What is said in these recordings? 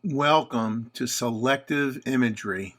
Welcome to Selective Imagery.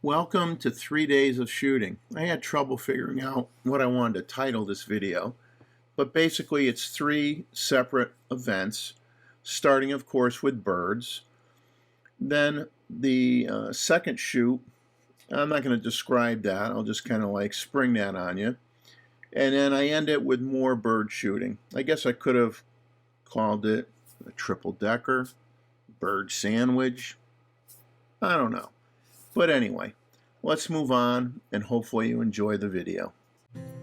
Welcome to 3 days of shooting. I had trouble figuring out what I wanted to title this video, but basically it's 3 separate events, starting of course with birds. Then the second shoot, I'm not going to describe that, I'll just kind of like spring that on you. And then I end it with more bird shooting. I guess I could have called it a triple-decker, bird sandwich, I don't know. But anyway, let's move on and hopefully you enjoy the video.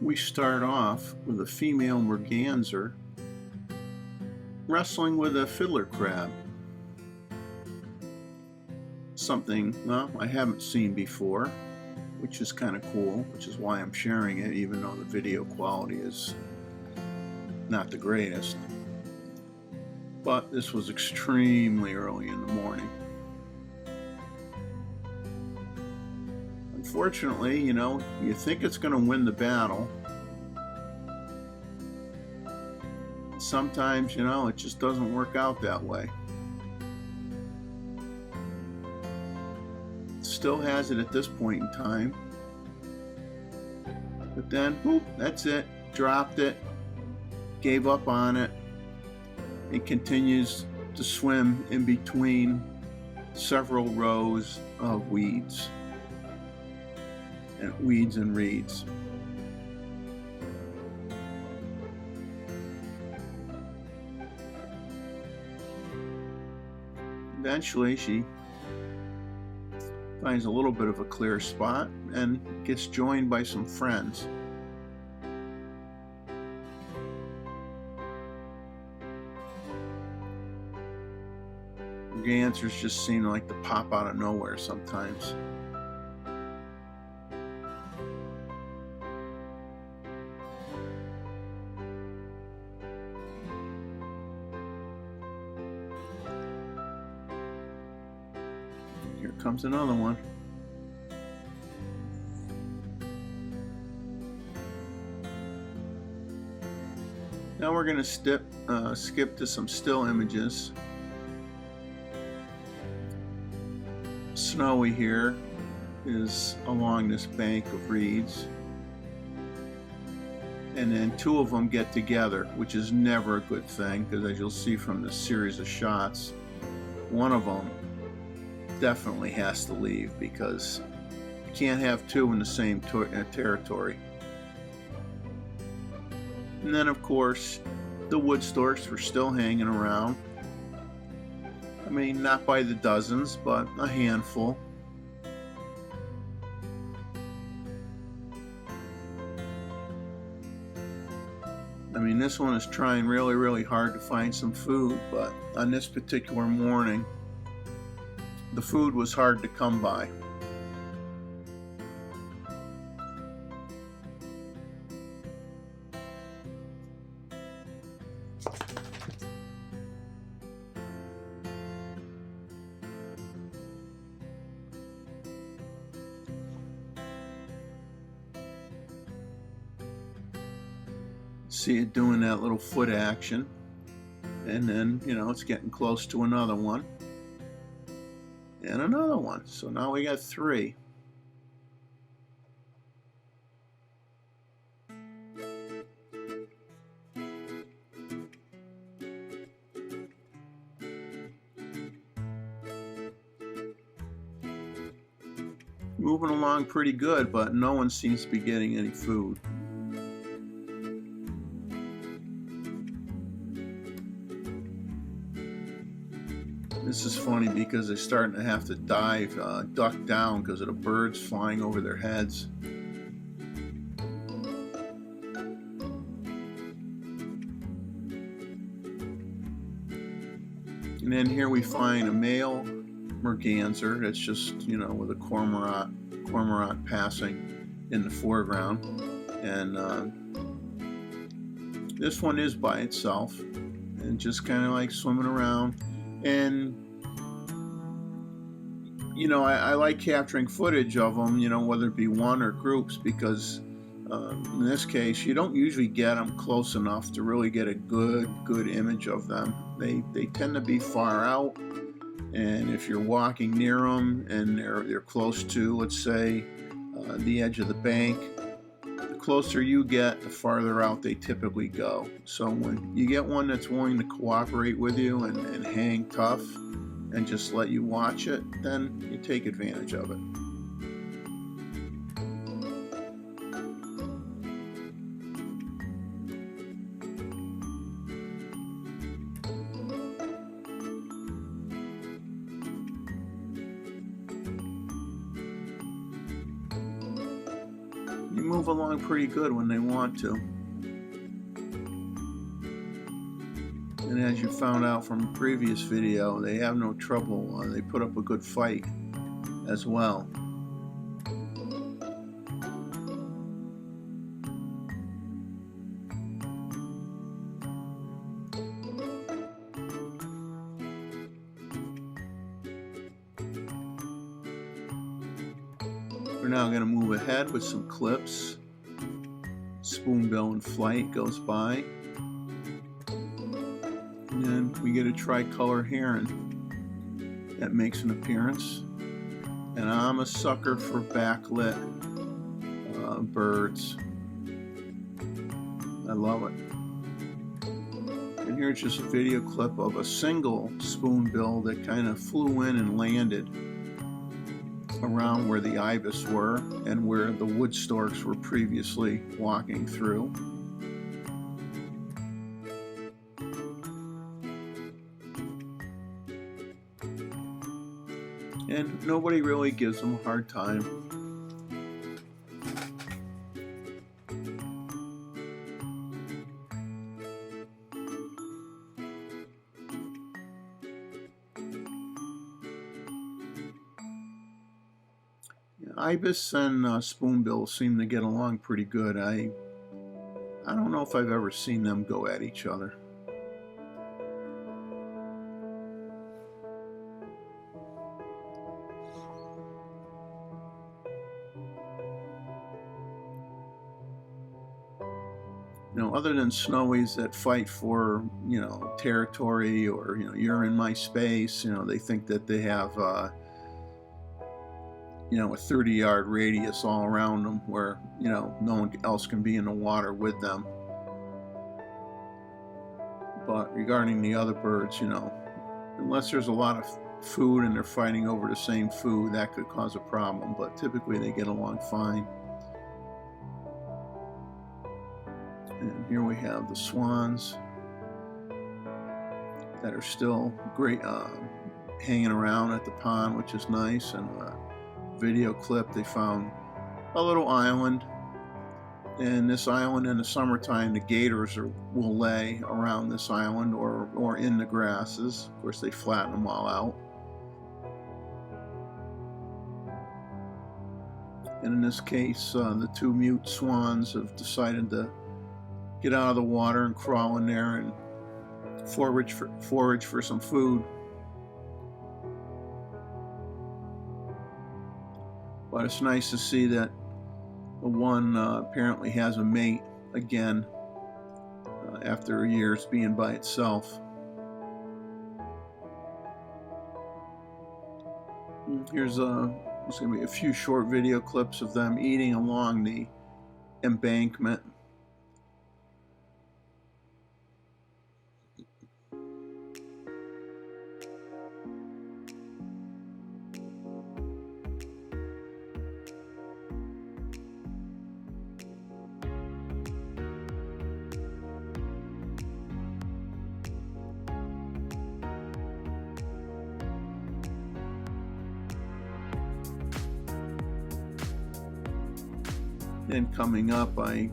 We start off with a female merganser wrestling with a fiddler crab. Something, well, I haven't seen before, which is kind of cool, which is why I'm sharing it, even though the video quality is not the greatest. But this was extremely early in the morning. Unfortunately, you know, you think it's going to win the battle. Sometimes, you know, it just doesn't work out that way. Still has it at this point in time. But then, whoop, that's it. Dropped it. Gave up on it. It continues to swim in between several rows of weeds and reeds. Eventually she finds a little bit of a clear spot and gets joined by some friends. Mergansers just seem like to pop out of nowhere sometimes. Here comes another one. Now we're going to skip to some still images. Snowy here is along this bank of reeds. And then 2 of them get together, which is never a good thing, because as you'll see from this series of shots, one of them definitely has to leave because you can't have 2 in the same territory. And then of course the wood storks were still hanging around. I mean, not by the dozens, but a handful. I mean, this one is trying really hard to find some food, but on this particular morning the food was hard to come by. See it doing that little foot action, and then, you know, it's getting close to another one. And another one. So now we got 3. moving along pretty good, but no one seems to be getting any food. This is funny because they're starting to have to dive, duck down because of the birds flying over their heads. And then here we find a male merganser that's just, you know, with a cormorant passing in the foreground. And this one is by itself and just kind of like swimming around. And you know, I like capturing footage of them, you know, whether it be one or groups, because in this case you don't usually get them close enough to really get a good image of them. They tend to be far out, and if you're walking near them and they're close to, let's say, the edge of the bank, the closer you get, the farther out they typically go. So when you get one that's willing to cooperate with you and hang tough and just let you watch it, then you take advantage of it. You move along pretty good when they want to. And as you found out from a previous video, they have no trouble. They put up a good fight as well. We're now going to move ahead with some clips. Spoonbill in flight goes by. And then we get a tricolor heron that makes an appearance. And I'm a sucker for backlit birds. I love it. And here's just a video clip of a single spoonbill that kind of flew in and landed around where the ibis were and where the wood storks were previously walking through. And nobody really gives them a hard time. Ibis and spoonbill seem to get along pretty good. I don't know if I've ever seen them go at each other. You know, other than snowies that fight for, you know, territory, or, you know, you're in my space, you know, they think that they have you know, a 30-yard radius all around them where, you know, no one else can be in the water with them. But regarding the other birds, you know, unless there's a lot of food and they're fighting over the same food, that could cause a problem, but typically they get along fine. And here we have the swans that are still great, hanging around at the pond, which is nice. And video clip, they found a little island, and this island in the summertime, the gators will lay around this island or in the grasses. Of course, they flatten them all out. And in this case, the two mute swans have decided to get out of the water and crawl in there and forage for some food. But it's nice to see that the one apparently has a mate again after years being by itself. There's going to be a few short video clips of them eating along the embankment. And coming up, I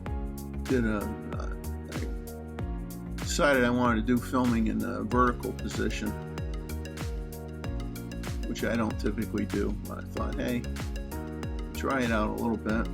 decided I wanted to do filming in a vertical position, which I don't typically do. But I thought, hey, try it out a little bit.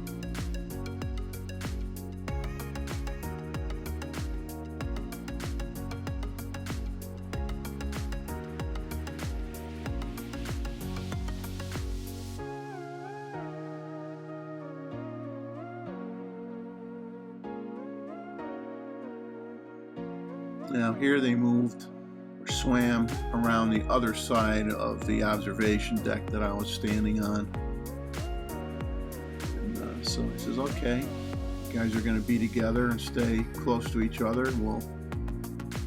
Now here they moved or swam around the other side of the observation deck that I was standing on. And so he says, okay, you guys are going to be together and stay close to each other, and we'll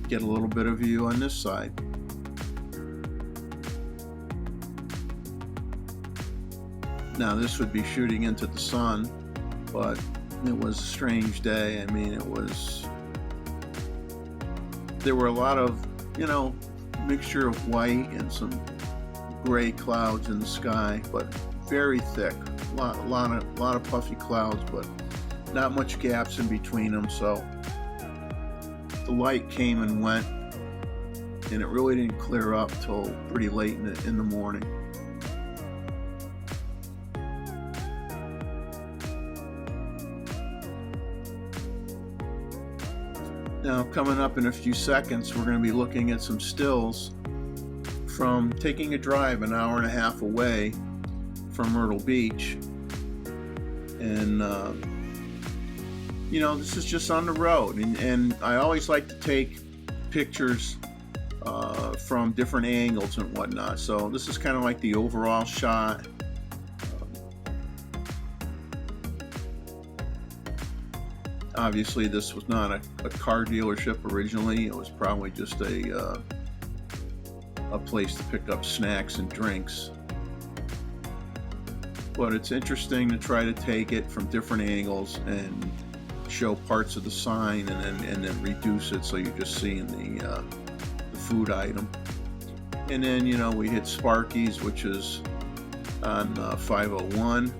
get a little bit of view on this side. Now this would be shooting into the sun, but it was a strange day. I mean, there were a lot of, mixture of white and some gray clouds in the sky, but very thick. A lot of puffy clouds, but not much gaps in between them. So the light came and went, and it really didn't clear up till pretty late in the morning. Now, coming up in a few seconds, we're going to be looking at some stills from taking a drive an hour and a half away from Myrtle Beach. And, this is just on the road. And I always like to take pictures from different angles and whatnot. So this is kind of like the overall shot. Obviously, this was not a car dealership originally. It was probably just a place to pick up snacks and drinks. But it's interesting to try to take it from different angles and show parts of the sign and then reduce it so you're just seeing the food item. And then, we hit Sparky's, which is on 501.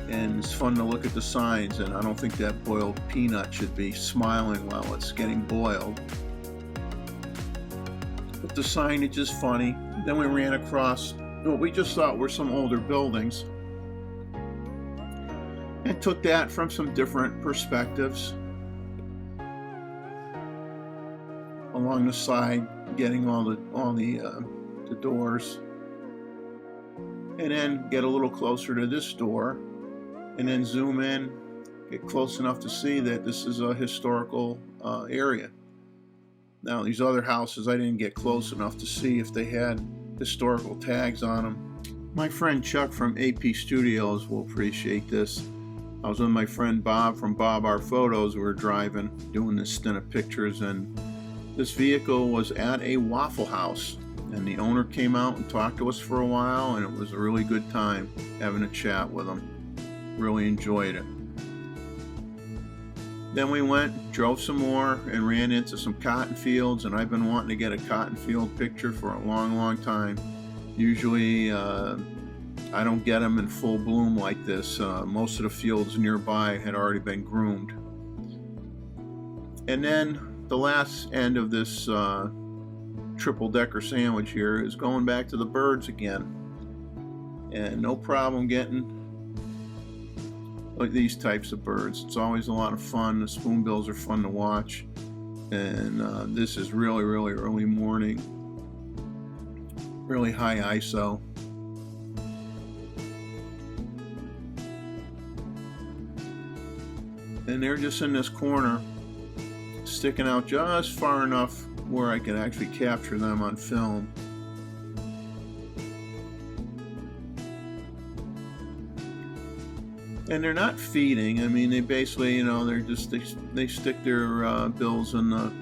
And it's fun to look at the signs, and I don't think that boiled peanut should be smiling while it's getting boiled. But the signage is funny. Then we ran across what we just thought were some older buildings and took that from some different perspectives. Along the side, getting all the doors, and then get a little closer to this door. And then zoom in, get close enough to see that this is a historical area. Now, these other houses, I didn't get close enough to see if they had historical tags on them. My friend Chuck from AP Studios will appreciate this. I was with my friend Bob from Bob Our Photos. We were driving, doing this stint of pictures, and this vehicle was at a Waffle House. And the owner came out and talked to us for a while, and it was a really good time having a chat with him. Really enjoyed it. Then we went, drove some more, and ran into some cotton fields, and I've been wanting to get a cotton field picture for a long time. Usually I don't get them in full bloom like this. Most of the fields nearby had already been groomed. And then the last end of this triple-decker sandwich here is going back to the birds again. And no problem getting these types of birds. It's always a lot of fun. The spoonbills are fun to watch, and this is really early morning, really high ISO. And they're just in this corner, sticking out just far enough where I could actually capture them on film. And they're not feeding. I mean, they basically, they stick their bills in the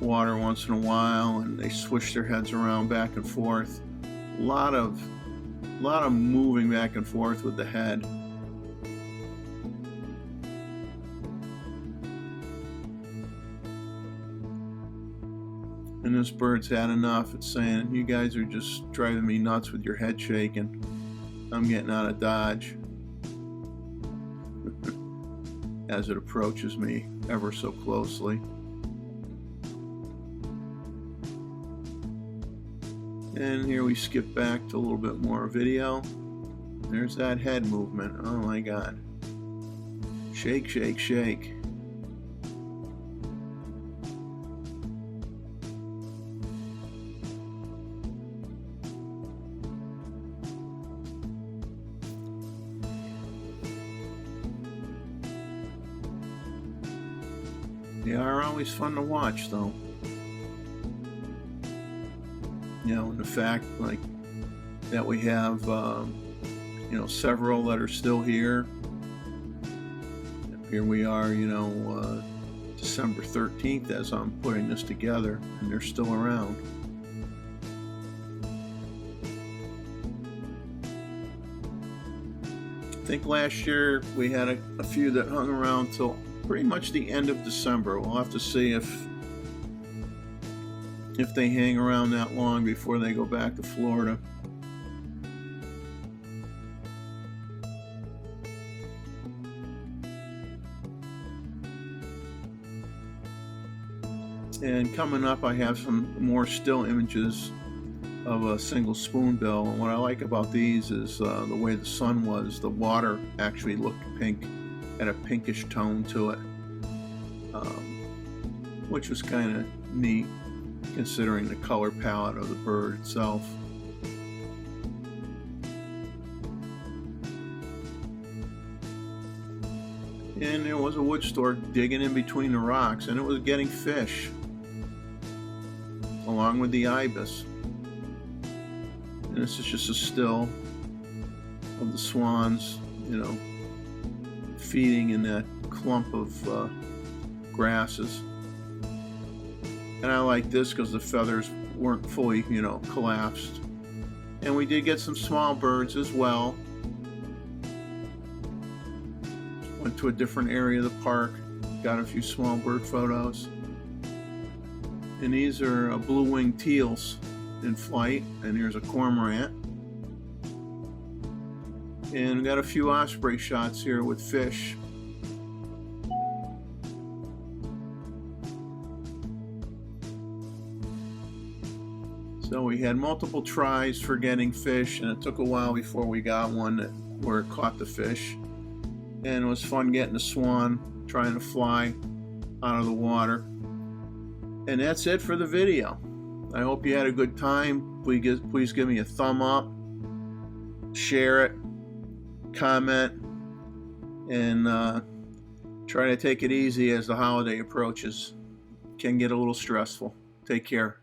water once in a while, and they swish their heads around back and forth. A lot of moving back and forth with the head. And this bird's had enough. It's saying, you guys are just driving me nuts with your head shaking. I'm getting out of Dodge. as it approaches me ever so closely. And here we skip back to a little bit more video. There's that head movement. Oh my God. Shake, shake, shake. They are always fun to watch, though. You know, and the fact like that we have, you know, several that are still here. Here we are, you know, December 13th as I'm putting this together, and they're still around. I think last year we had a few that hung around till pretty much the end of December. We'll have to see if they hang around that long before they go back to Florida. And coming up, I have some more still images of a single spoonbill. And what I like about these is the way the sun was. The water actually looked pink, had a pinkish tone to it, which was kind of neat considering the color palette of the bird itself. And there was a wood stork digging in between the rocks, and it was getting fish along with the ibis. And this is just a still of the swans, you know, feeding in that clump of grasses. And I like this because the feathers weren't fully, you know, collapsed. And we did get some small birds as well. Went to a different area of the park, got a few small bird photos. And these are blue-winged teals in flight, and here's a cormorant. And we got a few osprey shots here with fish. So we had multiple tries for getting fish, and it took a while before we got one where it caught the fish. And it was fun getting the swan trying to fly out of the water. And that's it for the video. I hope you had a good time. Please give me a thumb up, share it, comment, and try to take it easy as the holiday approaches. Can get a little stressful. Take care.